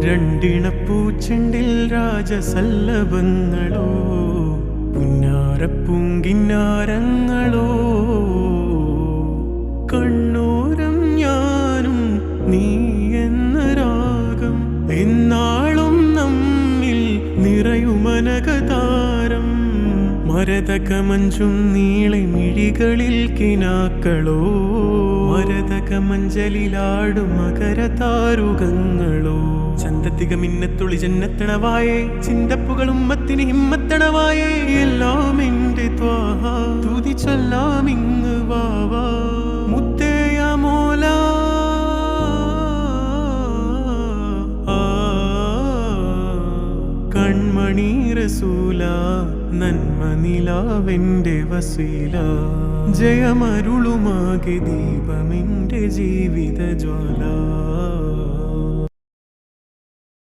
രണ്ടിണപ്പൂച്ചെണ്ടിൽ രാജസല്ലഭങ്ങളോ പുന്നാരപ്പൂങ്കിന്നാരങ്ങളോ കണ്ണൂരം ഞാനും നീ എന്ന രാഗം എന്നാളും നമ്മിൽ നിറയുമനകതാരം മരതകമഞ്ചും നീളെ മിഴികളിൽ കിനാക്കളോ മരതകമഞ്ചലിലാടും മകരതാരുകങ്ങളോ ചന്തത്തിക മിന്നത്തുളി ജന്നത്തണവായേ ചിന്തപ്പുകളും മത്തിന് ഹിമ്മത്തണവായേ എല്ലാം എന്റെ ത്വാഹ തുതി ചൊല്ലാമിങ് വാവാ മുത്തേയ മോല കൺമണി റസൂല നന്മ നിലാവെന്റെ വസീല ജയമരുളുമാകെ ദീപമെന്റെ ജീവിത ജ്വാല